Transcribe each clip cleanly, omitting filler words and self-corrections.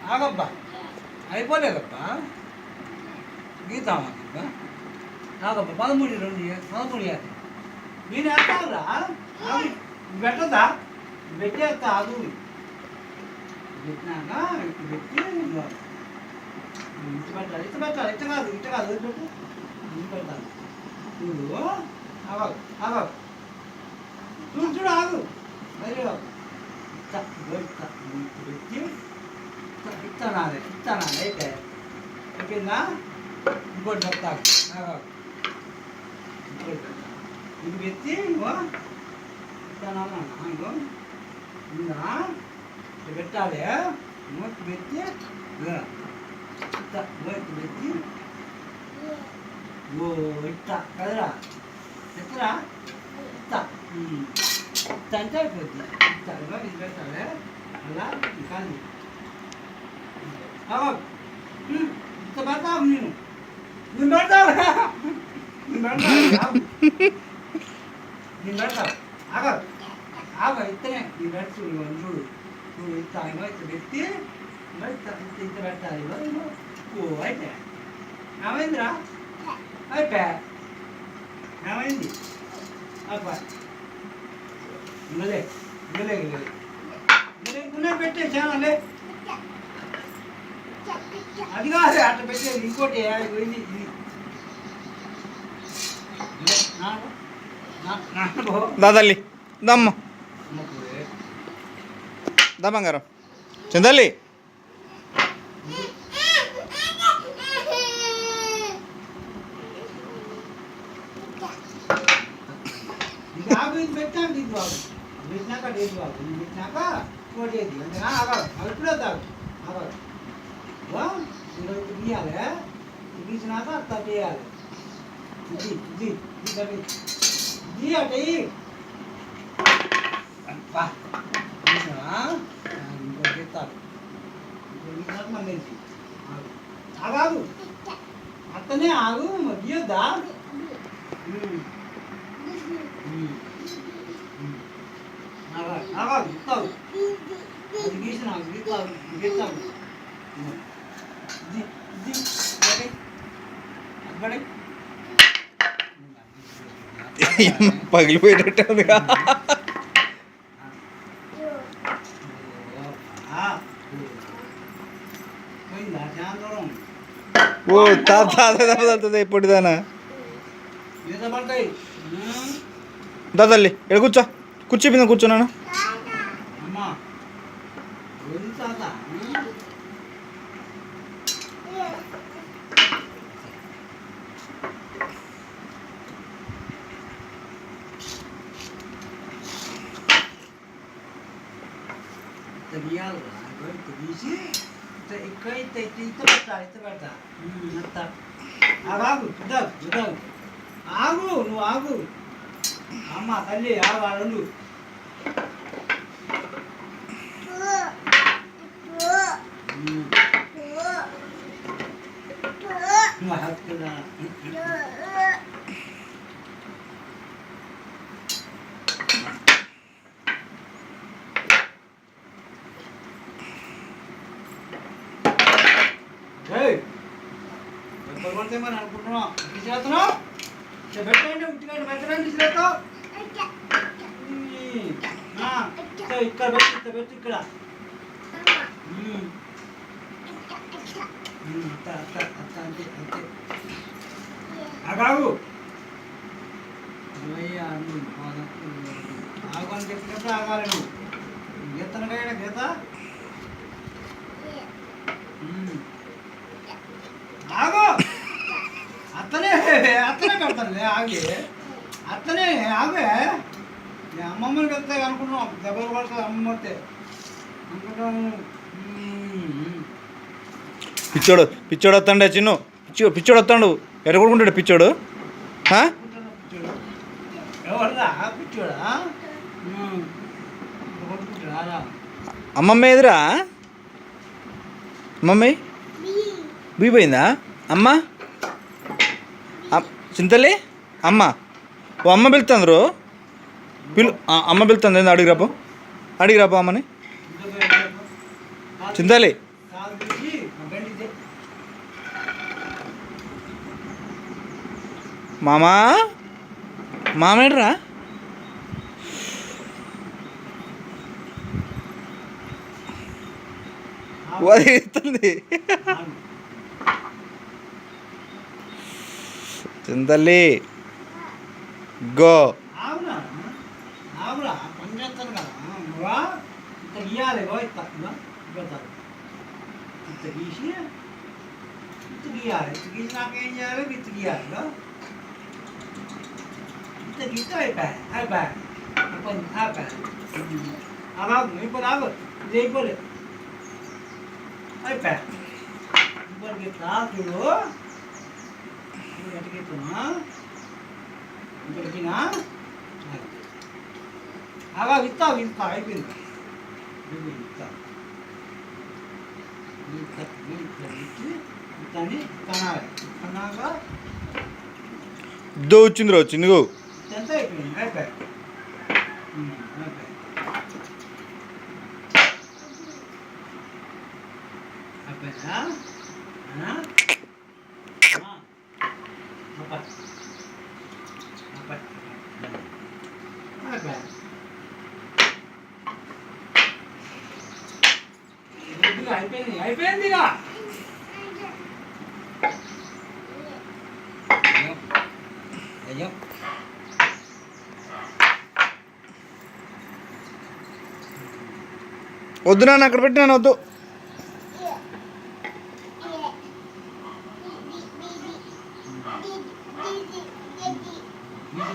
ఆగబ్బా అయిపోలేదబ్బా గీతామా ఆగబ్బా 13 నేను వేస్తావురా పెట్టదా పెట్టేస్తా ఆగు పెట్టినాక పెట్టి ఇటు పెట్టాలి ఇటు కాదు పెట్టు ఇటు పెట్టాలి చూడు ఆగు చూడు ఆగు మరి పెట్టి ఇస్తానాలి అయితే అయిపోయిందా ఇంకోటి చెప్తాను ఇది పెట్టి ఇస్తానా ఉందా పెట్టాలి మూతి పెట్టి మూతి పెట్టి ఓ ఇస్తా కదరా ఎత్తరా ఇస్తా అంటే అయిపోద్ది ఇస్తాను ఇది పెట్టాలి అలా కాదు ఇంత పెడతావు నేను పెడతావు ఆగ ఇస్తనే నేను పెట్టి చూడు ఇస్తాను ఇట్లా పెట్టి ఇంత పెట్టాలి ఓ అయితే ఏమైందిరా అయిపోయా ఏమైంది ఇవ్వలే పెట్టే చాలే అది కాదు అట్లా పెట్టేది ఇంకోటి పోయింది దాదల్లి దమ్మ దమ్మంగారు చింతల్లి పెట్టాను దీని బాబు పెట్టినాక డేట్ బాబు పెట్టినాక కోటేది అంతేనా ఆగాడు అవి ఇప్పుడు వద్దాడు ఆగాడు గీయాలి గీసినాక అట్లా చేయాలి గీ అంటే ఇంకో గీతాడు ఇంకో గీసినాక మళ్ళీ ఆగాదు అట్టనే ఆగు గీయొద్దా ఆగాదు ఇస్తావు అది గీసిన గీస్తావు పగిలిపోయేటట్టుగా ఓ తాత ఎప్పుడుదానా దాదల్లి ఎక్కడ కూర్చో మీద కూర్చున్నాను తీసి ఇక్కడ ఇత పెడతా ఆగు ఆగు నువ్వు ఆగు అమ్మ తల్లి ఆగు మరి అనుకుంటున్నావు తీసుకెళ్తున్నావు పెట్టండి ఉట్టికండి పెట్టండి తీసుకెళ్తావు ఇక్కడ పెట్టి ఇక్కడ అంతే ఆగాగు ఆగు అని చెప్పినప్పుడు ఆగాలి నువ్వు గీతనకైనా గీత ఆగు అత్తనే పెడతానులే ఆగి అత్తనే ఆగే అమ్మమ్మని వెళ్తే అనుకున్నాం దెబ్బలు పడుతుంది అమ్మమ్మ వస్తే అనుకుంటాము పిచ్చోడు వస్తాండే చిన్ను పిచ్చోడు వస్తాడు ఎక్కడ కొడుకుంటాడు పిచ్చోడు ఎవర్రా పిచ్చోడా అమ్మమ్మ ఎదురా అమ్మమ్మ బీ పోయిందా అమ్మ చింతలే అమ్మ ఓ అమ్మ పిలుతుండ్రు అమ్మ పిలుతుంది అడిగిరాపో అమ్మని చింతలే మామా మామేడ్రా వదిలిస్తుంది చింతల్లి గో ఆవునా ఆవురా పని చేస్తాను కదా నువ్వా ఇంత గీయాలి ఇంత గీసి ఇంత గీయాలి ఇంత గీసి నాకేం చేయాలి ఇంత గీయాలి ఇంత గీస్తే అయిపోయి అలాగు ఇప్పుడు ఆగు ఇది అయిపోలేదు అయిపోయి ఇప్పుడు గీస్తా చూడు ఎట్ట గీస్తున్నా ఇంకొకటినా అలా విత్తా అయిపోయింది విత్తాని కనాలి కన్నాక దో వచ్చిందిరా చిన్నగు ఎంత అయిపోయింది అయిపోయి అయిపోయిందా అయిపోయిందిగా అయ్యో వద్దు నాన్న అక్కడ పెట్టినాను వద్దు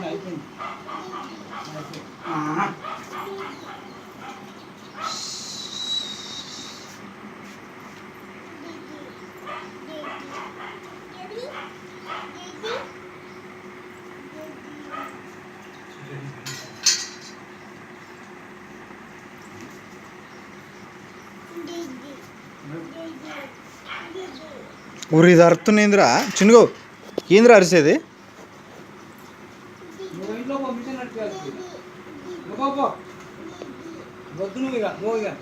అయిపోయింది ఊరి ఇది అరుతుందిరా చిన్నగు ఏంద్రా అరిసేది నువ్వు ఇంట్లో పంపించినట్టు వద్దు నువ్వు ఇక నువ్వు ఇక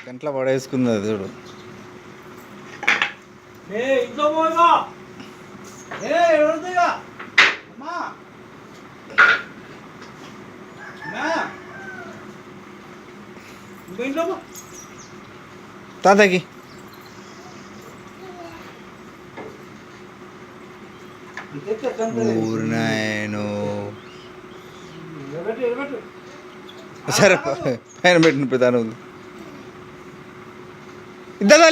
గంటల పడేసుకుంది అది చూడు ఇంట్లో పోయిగా ఎవరుగా అమ్మా ఇంకో ఇంట్లో తాతకి ఊరు నాయను సరే పైన పెట్టిన ప్రధానం ఇద్దరు